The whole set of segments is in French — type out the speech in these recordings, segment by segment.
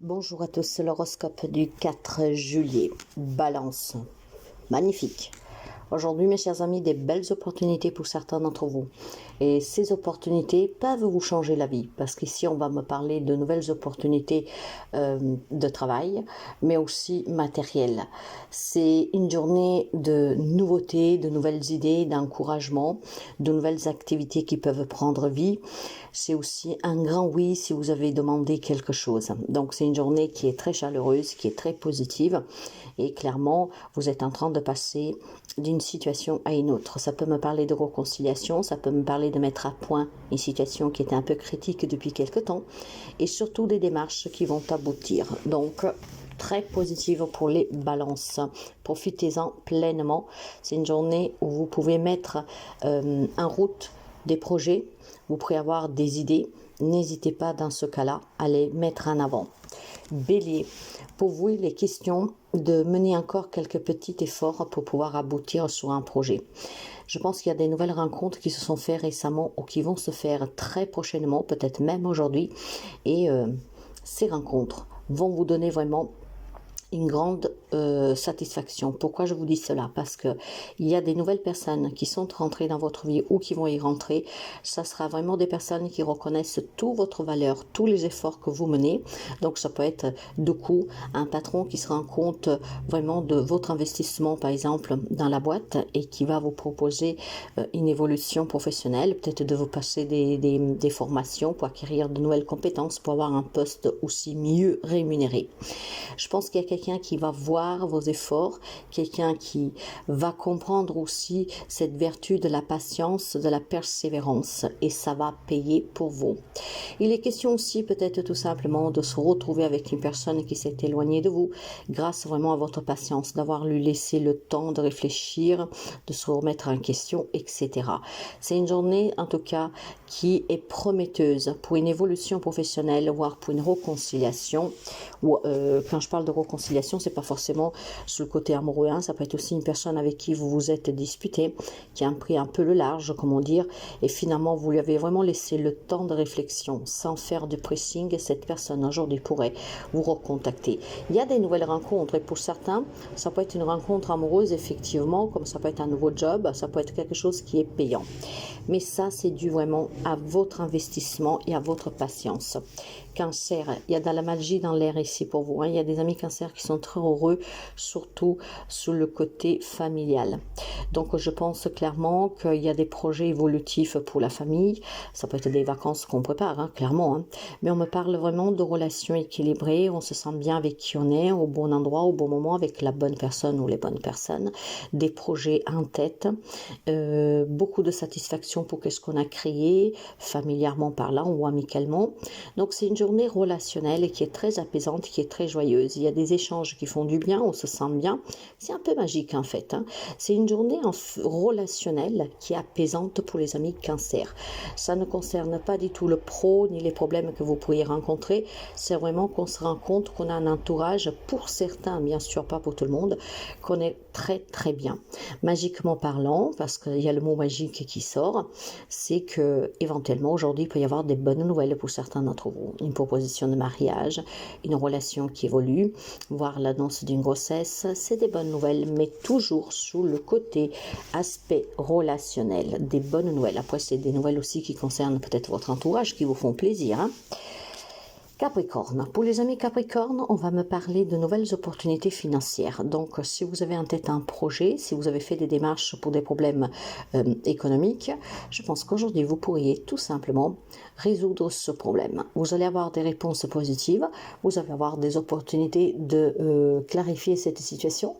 Bonjour à tous, c'est l'horoscope du 4 juillet. Balance. Magnifique. Aujourd'hui, mes chers amis, des belles opportunités pour certains d'entre vous. Et ces opportunités peuvent vous changer la vie. Parce qu'ici, on va me parler de nouvelles opportunités de travail, mais aussi matérielles. C'est une journée de nouveautés, de nouvelles idées, d'encouragement, de nouvelles activités qui peuvent prendre vie. C'est aussi un grand oui si vous avez demandé quelque chose. Donc, c'est une journée qui est très chaleureuse, qui est très positive. Et clairement, vous êtes en train de passer d'une situation à une autre. Ça peut me parler de réconciliation, ça peut me parler de mettre à point une situation qui était un peu critique depuis quelque temps, et surtout des démarches qui vont aboutir. Donc, très positive pour les balances. Profitez-en pleinement. C'est une journée où vous pouvez mettre en route des projets, vous pourrez avoir des idées. N'hésitez pas dans ce cas-là à les mettre en avant. Bélier, pour vous, il est question de mener encore quelques petits efforts pour pouvoir aboutir sur un projet. Je pense qu'il y a des nouvelles rencontres qui se sont faites récemment ou qui vont se faire très prochainement, peut-être même aujourd'hui. Et ces rencontres vont vous donner vraiment une grande satisfaction. Pourquoi je vous dis cela? Parce que il y a des nouvelles personnes qui sont rentrées dans votre vie ou qui vont y rentrer. Ça sera vraiment des personnes qui reconnaissent toute votre valeur, tous les efforts que vous menez. Donc ça peut être de coup un patron qui se rend compte vraiment de votre investissement, par exemple, dans la boîte et qui va vous proposer une évolution professionnelle, peut-être de vous passer des formations pour acquérir de nouvelles compétences, pour avoir un poste aussi mieux rémunéré. Je pense qu'il y a quelqu'un qui va voir vos efforts, quelqu'un qui va comprendre aussi cette vertu de la patience, de la persévérance, et ça va payer pour vous. Il est question aussi peut-être tout simplement de se retrouver avec une personne qui s'est éloignée de vous grâce vraiment à votre patience, d'avoir lui laissé le temps de réfléchir, de se remettre en question, etc. C'est une journée en tout cas qui est prometteuse pour une évolution professionnelle, voire pour une réconciliation. Quand je parle de réconciliation, c'est pas forcément sur le côté amoureux, hein, ça peut être aussi une personne avec qui vous vous êtes disputé, qui a pris un peu le large, comment dire, et finalement vous lui avez vraiment laissé le temps de réflexion, sans faire du pressing, et cette personne aujourd'hui pourrait vous recontacter. Il y a des nouvelles rencontres, et pour certains, ça peut être une rencontre amoureuse, effectivement, comme ça peut être un nouveau job, ça peut être quelque chose qui est payant. Mais ça, c'est dû vraiment à votre investissement et à votre patience. Cancer, il y a de la magie dans l'air ici pour vous. Hein. Il y a des amis cancer qui sont très heureux, surtout sur le côté familial. Donc, je pense clairement qu'il y a des projets évolutifs pour la famille. Ça peut être des vacances qu'on prépare, hein, clairement. Hein. Mais on me parle vraiment de relations équilibrées. On se sent bien avec qui on est, au bon endroit, au bon moment, avec la bonne personne ou les bonnes personnes. Des projets en tête. Beaucoup de satisfaction pour ce qu'on a créé, familièrement parlant ou amicalement. Donc, c'est une journée relationnelle qui est très apaisante, qui est très joyeuse. Il y a des échanges qui font du bien, on se sent bien. C'est un peu magique en fait. Hein. C'est une journée relationnelle qui est apaisante pour les amis cancer. Ça ne concerne pas du tout le pro ni les problèmes que vous pourriez rencontrer. C'est vraiment qu'on se rend compte qu'on a un entourage, pour certains, bien sûr pas pour tout le monde, qu'on est très très bien. Magiquement parlant, parce qu'il y a le mot magique qui sort, c'est que éventuellement aujourd'hui il peut y avoir des bonnes nouvelles pour certains d'entre vous. Une proposition de mariage, une relation qui évolue, voire l'annonce d'une grossesse, c'est des bonnes nouvelles, mais toujours sous le côté aspect relationnel, des bonnes nouvelles. Après, c'est des nouvelles aussi qui concernent peut-être votre entourage, qui vous font plaisir. Hein. Capricorne. Pour les amis Capricorne, on va me parler de nouvelles opportunités financières. Donc, si vous avez en tête un projet, si vous avez fait des démarches pour des problèmes économiques, je pense qu'aujourd'hui, vous pourriez tout simplement résoudre ce problème. Vous allez avoir des réponses positives, vous allez avoir des opportunités de clarifier cette situation.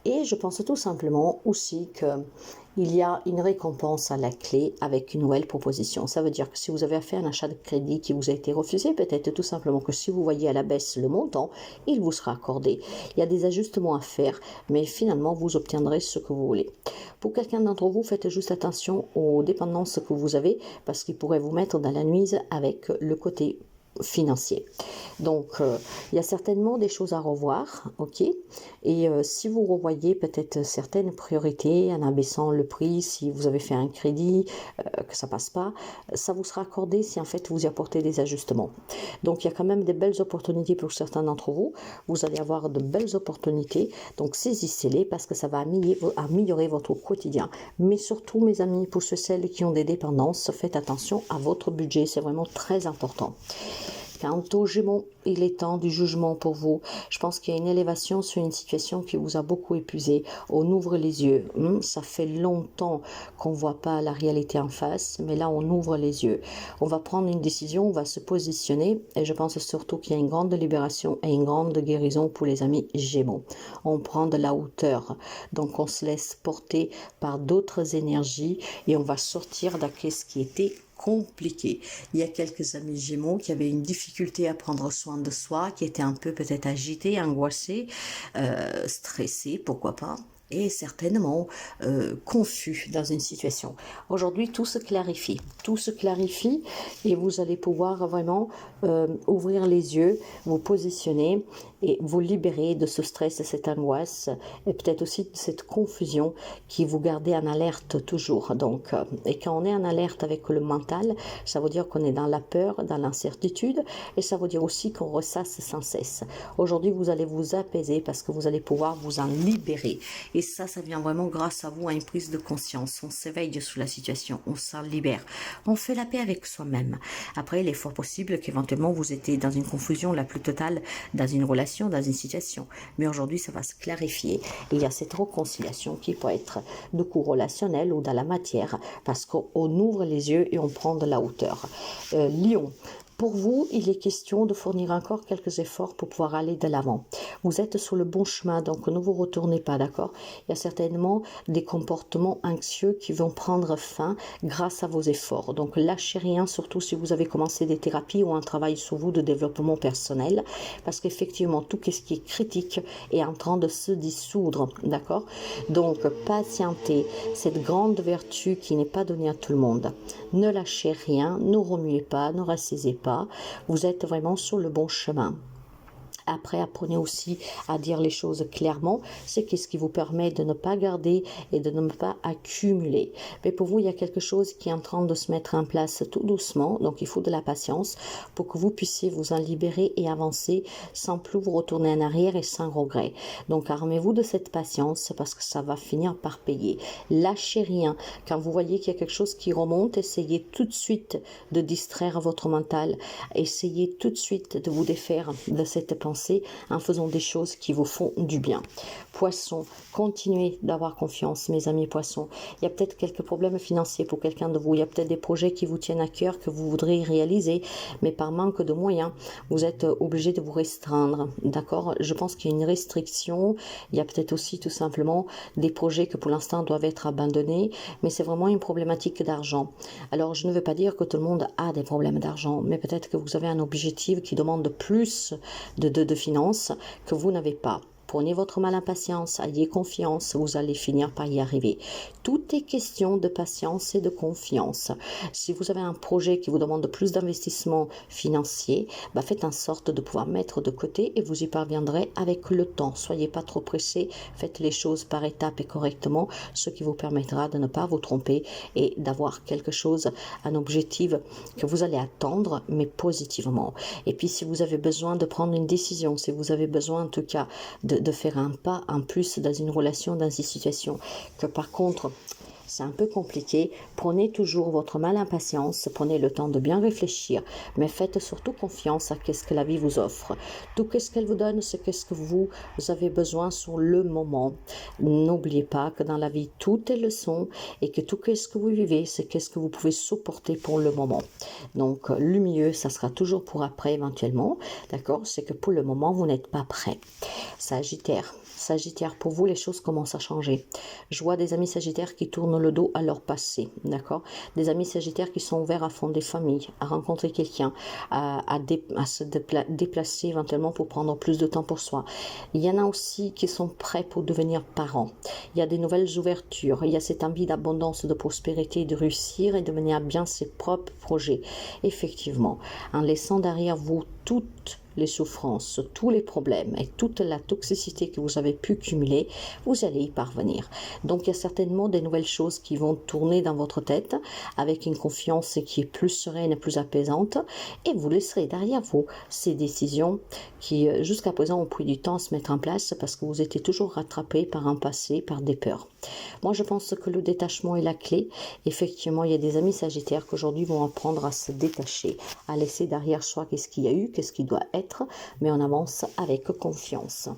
Et je pense tout simplement aussi qu'il y a une récompense à la clé avec une nouvelle proposition. Ça veut dire que si vous avez fait un achat de crédit qui vous a été refusé, peut-être tout simplement que si vous voyez à la baisse le montant, il vous sera accordé. Il y a des ajustements à faire, mais finalement, vous obtiendrez ce que vous voulez. Pour quelqu'un d'entre vous, faites juste attention aux dépendances que vous avez, parce qu'il pourrait vous mettre dans la nuise avec le côté financier. Donc, il y a certainement des choses à revoir, ok? Et si vous revoyez peut-être certaines priorités en abaissant le prix, si vous avez fait un crédit, que ça passe pas, ça vous sera accordé si en fait vous y apportez des ajustements. Donc, il y a quand même des belles opportunités pour certains d'entre vous. Vous allez avoir de belles opportunités, donc saisissez-les parce que ça va améliorer votre quotidien. Mais surtout, mes amis, pour ceux et celles qui ont des dépendances, faites attention à votre budget, c'est vraiment très important. Quant aux Gémeaux, il est temps du jugement pour vous. Je pense qu'il y a une élévation sur une situation qui vous a beaucoup épuisé. On ouvre les yeux. Ça fait longtemps qu'on ne voit pas la réalité en face, mais là on ouvre les yeux. On va prendre une décision, on va se positionner et je pense surtout qu'il y a une grande libération et une grande guérison pour les amis Gémeaux. On prend de la hauteur, donc on se laisse porter par d'autres énergies et on va sortir de ce qui était compliqué. Il y a quelques amis Gémeaux qui avaient une difficulté à prendre soin de soi, qui étaient un peu peut-être agités, angoissés, stressés, pourquoi pas, et certainement confus dans une situation. Aujourd'hui, tout se clarifie et vous allez pouvoir vraiment ouvrir les yeux, vous positionner et vous libérer de ce stress, de cette angoisse et peut-être aussi de cette confusion qui vous gardez en alerte toujours. Donc, et quand on est en alerte avec le mental, ça veut dire qu'on est dans la peur, dans l'incertitude et ça veut dire aussi qu'on ressasse sans cesse. Aujourd'hui, vous allez vous apaiser parce que vous allez pouvoir vous en libérer. Et ça vient vraiment grâce à vous à une prise de conscience. On s'éveille sous la situation, on s'en libère. On fait la paix avec soi-même. Après, il est fort possible qu'éventuellement vous étiez dans une confusion la plus totale dans une relation, dans une situation. Mais aujourd'hui, ça va se clarifier. Et il y a cette réconciliation qui peut être de coup relationnel ou dans la matière parce qu'on ouvre les yeux et on prend de la hauteur. Lion. Pour vous, il est question de fournir encore quelques efforts pour pouvoir aller de l'avant. Vous êtes sur le bon chemin, donc ne vous retournez pas, d'accord? Il y a certainement des comportements anxieux qui vont prendre fin grâce à vos efforts. Donc lâchez rien, surtout si vous avez commencé des thérapies ou un travail sur vous de développement personnel, parce qu'effectivement, tout ce qui est critique est en train de se dissoudre, d'accord? Donc patientez, cette grande vertu qui n'est pas donnée à tout le monde. Ne lâchez rien, ne remuez pas, ne rassisez pas. Vous êtes vraiment sur le bon chemin. Après, apprenez aussi à dire les choses clairement. C'est ce qui vous permet de ne pas garder et de ne pas accumuler. Mais pour vous, il y a quelque chose qui est en train de se mettre en place tout doucement. Donc, il faut de la patience pour que vous puissiez vous en libérer et avancer sans plus vous retourner en arrière et sans regret. Donc, armez-vous de cette patience parce que ça va finir par payer. Lâchez rien. Quand vous voyez qu'il y a quelque chose qui remonte, essayez tout de suite de distraire votre mental. Essayez tout de suite de vous défaire de cette pensée en faisant des choses qui vous font du bien. Poissons, continuez d'avoir confiance, mes amis poissons. Il y a peut-être quelques problèmes financiers pour quelqu'un de vous. Il y a peut-être des projets qui vous tiennent à cœur, que vous voudriez réaliser, mais par manque de moyens, vous êtes obligé de vous restreindre. D'accord? Je pense qu'il y a une restriction. Il y a peut-être aussi tout simplement des projets que pour l'instant doivent être abandonnés, mais c'est vraiment une problématique d'argent. Alors, je ne veux pas dire que tout le monde a des problèmes d'argent, mais peut-être que vous avez un objectif qui demande plus de finances que vous n'avez pas. Prenez votre mal en patience, ayez confiance, vous allez finir par y arriver. Tout est question de patience et de confiance. Si vous avez un projet qui vous demande plus d'investissement financier, faites en sorte de pouvoir mettre de côté et vous y parviendrez avec le temps. Soyez pas trop pressés, faites les choses par étapes et correctement, ce qui vous permettra de ne pas vous tromper et d'avoir quelque chose, un objectif que vous allez attendre, mais positivement. Et puis si vous avez besoin de prendre une décision, si vous avez besoin en tout cas de faire un pas en plus dans une relation, dans une situation que par contre c'est un peu compliqué, prenez toujours votre mal en patience, prenez le temps de bien réfléchir, mais faites surtout confiance à ce que la vie vous offre. Tout ce qu'elle vous donne, c'est ce que vous avez besoin sur le moment. N'oubliez pas que dans la vie, tout est leçon et que tout ce que vous vivez, c'est ce que vous pouvez supporter pour le moment. Donc, le mieux, ça sera toujours pour après éventuellement, d'accord? C'est que pour le moment, vous n'êtes pas prêt. Sagittaire, pour vous, les choses commencent à changer. Je vois des amis sagittaires qui tournent tournent le dos à leur passé, d'accord? Des amis sagittaires qui sont ouverts à fonder famille, à rencontrer quelqu'un, à se déplacer éventuellement pour prendre plus de temps pour soi. Il y en a aussi qui sont prêts pour devenir parents. Il y a des nouvelles ouvertures, il y a cette envie d'abondance, de prospérité, de réussir et de mener à bien ses propres projets. Effectivement, en laissant derrière vous toutes les souffrances, tous les problèmes et toute la toxicité que vous avez pu cumuler, vous allez y parvenir. Donc il y a certainement des nouvelles choses qui vont tourner dans votre tête avec une confiance qui est plus sereine et plus apaisante, et vous laisserez derrière vous ces décisions qui jusqu'à présent ont pris du temps à se mettre en place parce que vous étiez toujours rattrapé par un passé, par des peurs. Moi je pense que le détachement est la clé. Effectivement, il y a des amis sagittaires qui aujourd'hui vont apprendre à se détacher, à laisser derrière soi qu'est-ce qu'il y a eu, qu'est-ce qui doit être, mais on avance avec confiance.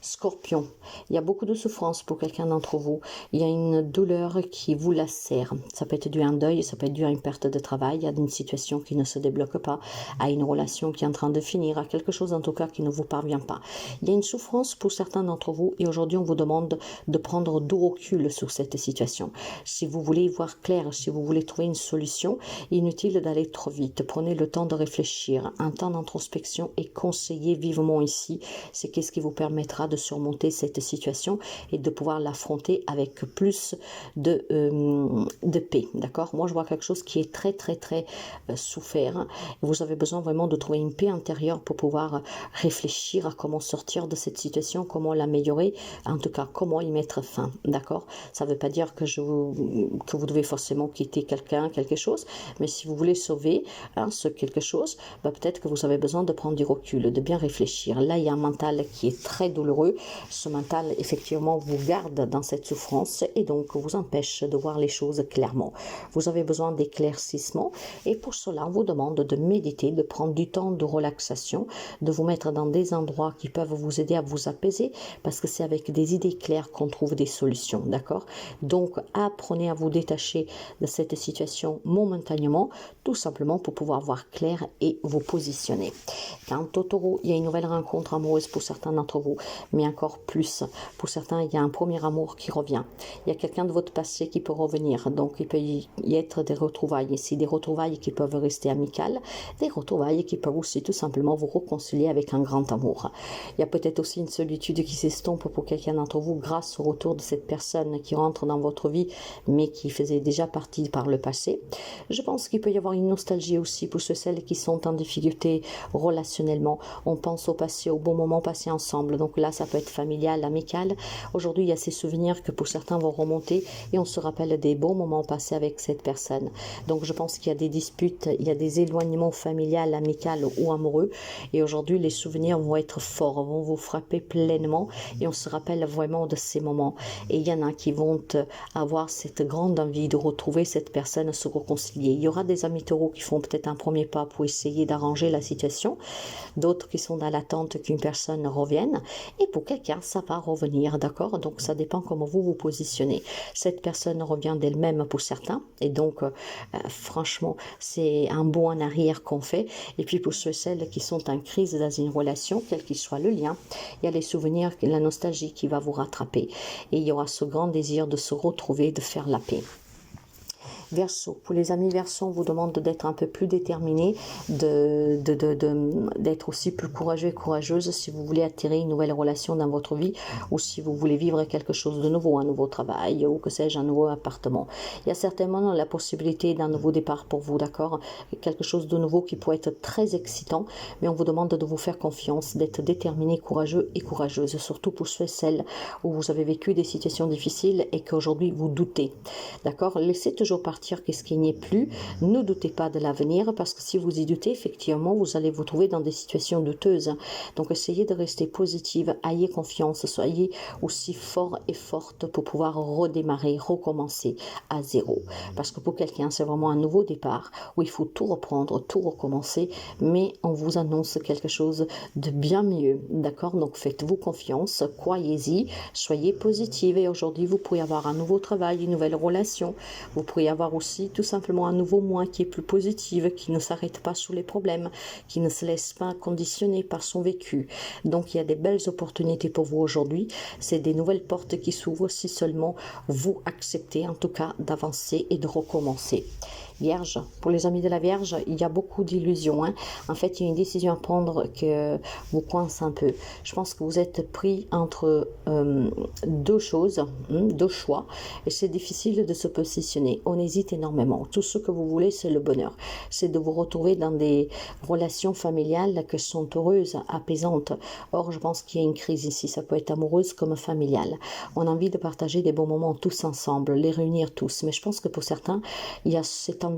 Scorpion, il y a beaucoup de souffrance pour quelqu'un d'entre vous. Il y a une douleur qui vous lacère. Ça peut être dû à un deuil, ça peut être dû à une perte de travail, à une situation qui ne se débloque pas, à une relation qui est en train de finir, à quelque chose en tout cas qui ne vous parvient pas. Il y a une souffrance pour certains d'entre vous et aujourd'hui on vous demande de prendre du recul sur cette situation. Si vous voulez y voir clair, si vous voulez trouver une solution, inutile d'aller trop vite. Prenez le temps de réfléchir, un temps d'introspection et conseiller vivement ici, c'est qu'est-ce qui vous permettra de surmonter cette situation et de pouvoir l'affronter avec plus de paix, d'accord? Moi je vois quelque chose qui est très souffert. Vous avez besoin vraiment de trouver une paix intérieure pour pouvoir réfléchir à comment sortir de cette situation, comment l'améliorer, en tout cas comment y mettre fin, d'accord? Ça ne veut pas dire que vous devez forcément quitter quelqu'un, quelque chose, mais si vous voulez sauver ce quelque chose, peut-être que vous avez besoin de prendre du recul, de bien réfléchir. Là, il y a un mental qui est très douloureux. Ce mental, effectivement, vous garde dans cette souffrance et donc vous empêche de voir les choses clairement. Vous avez besoin d'éclaircissement et pour cela, on vous demande de méditer, de prendre du temps de relaxation, de vous mettre dans des endroits qui peuvent vous aider à vous apaiser parce que c'est avec des idées claires qu'on trouve des solutions, d'accord? Donc, apprenez à vous détacher de cette situation momentanément, tout simplement pour pouvoir voir clair et vous positionner. Quant au taureau, il y a une nouvelle rencontre amoureuse pour certains d'entre vous, mais encore plus. Pour certains, il y a un premier amour qui revient. Il y a quelqu'un de votre passé qui peut revenir, donc il peut y être des retrouvailles ici, des retrouvailles qui peuvent rester amicales, des retrouvailles qui peuvent aussi tout simplement vous réconcilier avec un grand amour. Il y a peut-être aussi une solitude qui s'estompe pour quelqu'un d'entre vous grâce au retour de cette personne qui rentre dans votre vie, mais qui faisait déjà partie par le passé. Je pense qu'il peut y avoir une nostalgie aussi pour celles qui sont en difficulté relationnellement. On pense au passé, au bon moment passé ensemble. Donc là, ça peut être familial, amical. Aujourd'hui, il y a ces souvenirs que pour certains vont remonter et on se rappelle des bons moments passés avec cette personne. Donc je pense qu'il y a des disputes, il y a des éloignements familial, amical ou amoureux. Et aujourd'hui, les souvenirs vont être forts, vont vous frapper pleinement et on se rappelle vraiment de ces moments. Et il y en a qui vont avoir cette grande envie de retrouver cette personne, se réconcilier. Il y aura des amis taureaux qui font peut-être un premier pas pour essayer d'arranger la situation, d'autres qui sont dans l'attente qu'une personne revienne, et pour quelqu'un, ça va revenir, d'accord? Donc ça dépend comment vous vous positionnez. Cette personne revient d'elle-même pour certains, et donc franchement, c'est un bond en arrière qu'on fait. Et puis pour ceux et celles qui sont en crise dans une relation, quel qu'il soit le lien, il y a les souvenirs, la nostalgie qui va vous rattraper, et il y aura ce grand désir de se retrouver, de faire la paix. Verseau, pour les amis Verseau, on vous demande d'être un peu plus déterminé, d'être aussi plus courageux et courageuse si vous voulez attirer une nouvelle relation dans votre vie ou si vous voulez vivre quelque chose de nouveau, un nouveau travail ou que sais-je, un nouveau appartement. Il y a certainement la possibilité d'un nouveau départ pour vous, d'accord? Quelque chose de nouveau qui pourrait être très excitant, mais on vous demande de vous faire confiance, d'être déterminé, courageux et courageuse, surtout pour ceux et celles où vous avez vécu des situations difficiles et qu'aujourd'hui vous doutez, d'accord? Laissez toujours partir qu'est-ce qu'il n'y ait plus. Ne doutez pas de l'avenir parce que si vous y doutez, effectivement, vous allez vous trouver dans des situations douteuses. Donc, essayez de rester positive, ayez confiance, soyez aussi fort et forte pour pouvoir redémarrer, recommencer à zéro. Parce que pour quelqu'un, c'est vraiment un nouveau départ où il faut tout reprendre, tout recommencer, mais on vous annonce quelque chose de bien mieux. D'accord? Donc, faites-vous confiance, croyez-y, soyez positive et aujourd'hui, vous pourriez avoir un nouveau travail, une nouvelle relation, vous pourriez avoir avoir aussi tout simplement un nouveau moi qui est plus positif, qui ne s'arrête pas sous les problèmes, qui ne se laisse pas conditionner par son vécu. Donc il y a des belles opportunités pour vous aujourd'hui. C'est des nouvelles portes qui s'ouvrent si seulement vous acceptez en tout cas d'avancer et de recommencer. Vierge, pour les amis de la Vierge, il y a beaucoup d'illusions. En fait, il y a une décision à prendre que vous coince un peu. Je pense que vous êtes pris entre deux choses, deux choix, et c'est difficile de se positionner. On hésite énormément. Tout ce que vous voulez, c'est le bonheur. C'est de vous retrouver dans des relations familiales qui sont heureuses, apaisantes. Or, je pense qu'il y a une crise ici. Ça peut être amoureuse comme familiale. On a envie de partager des bons moments tous ensemble, les réunir tous. Mais je pense que pour certains, il y a cette envie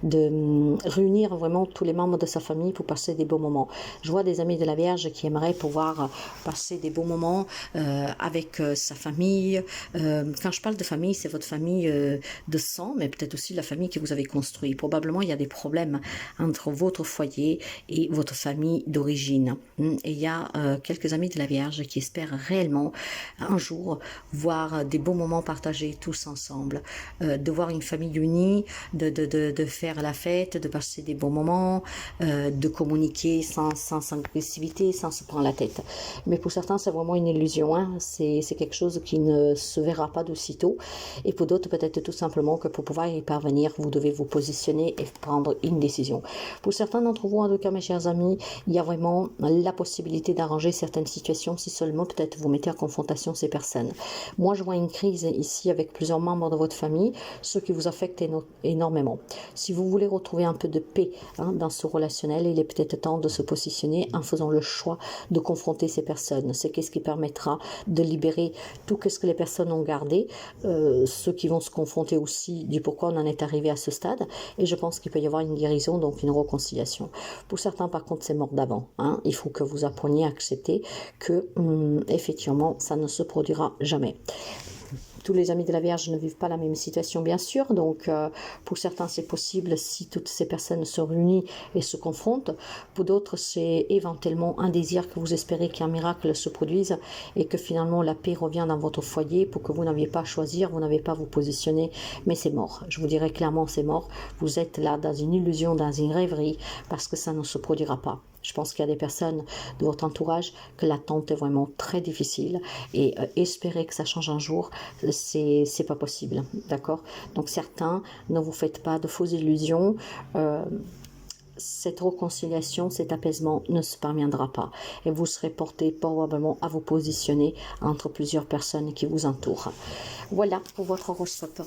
de réunir vraiment tous les membres de sa famille pour passer des bons moments. Je vois des amis de la Vierge qui aimeraient pouvoir passer des bons moments avec sa famille. Quand je parle de famille, c'est votre famille de sang, mais peut-être aussi la famille que vous avez construite. Probablement, il y a des problèmes entre votre foyer et votre famille d'origine. Et il y a quelques amis de la Vierge qui espèrent réellement un jour voir des beaux moments partagés tous ensemble, de voir une famille unie, de faire la fête, de passer des bons moments, de communiquer sans agressivité, sans se prendre la tête. Mais pour certains, c'est vraiment une illusion. C'est quelque chose qui ne se verra pas d'aussitôt. Et pour d'autres, peut-être tout simplement que pour pouvoir y parvenir, vous devez vous positionner et prendre une décision. Pour certains d'entre vous, en tout cas, mes chers amis, il y a vraiment la possibilité d'arranger certaines situations si seulement peut-être vous mettez en confrontation ces personnes. Moi, je vois une crise ici avec plusieurs membres de votre famille, ce qui vous affecte énormément. Si vous voulez retrouver un peu de paix dans ce relationnel, il est peut-être temps de se positionner en faisant le choix de confronter ces personnes. C'est ce qui permettra de libérer tout ce que les personnes ont gardé, ceux qui vont se confronter aussi du pourquoi on en est arrivé à ce stade. Et je pense qu'il peut y avoir une guérison, donc une réconciliation. Pour certains, par contre, c'est mort d'avant. Il faut que vous appreniez à accepter que, effectivement, ça ne se produira jamais. Tous les amis de la Vierge ne vivent pas la même situation, bien sûr. Donc, pour certains, c'est possible si toutes ces personnes se réunissent et se confrontent. Pour d'autres, c'est éventuellement un désir que vous espérez qu'un miracle se produise et que finalement la paix revient dans votre foyer pour que vous n'aviez pas à choisir, vous n'avez pas à vous positionner. Mais c'est mort. Je vous dirais clairement, c'est mort. Vous êtes là dans une illusion, dans une rêverie, parce que ça ne se produira pas. Je pense qu'il y a des personnes de votre entourage que l'attente est vraiment très difficile et espérer que ça change un jour, c'est pas possible, d'accord? Donc certains, ne vous faites pas de fausses illusions. Cette réconciliation, cet apaisement ne se parviendra pas et vous serez porté probablement à vous positionner entre plusieurs personnes qui vous entourent. Voilà pour votre horoscope.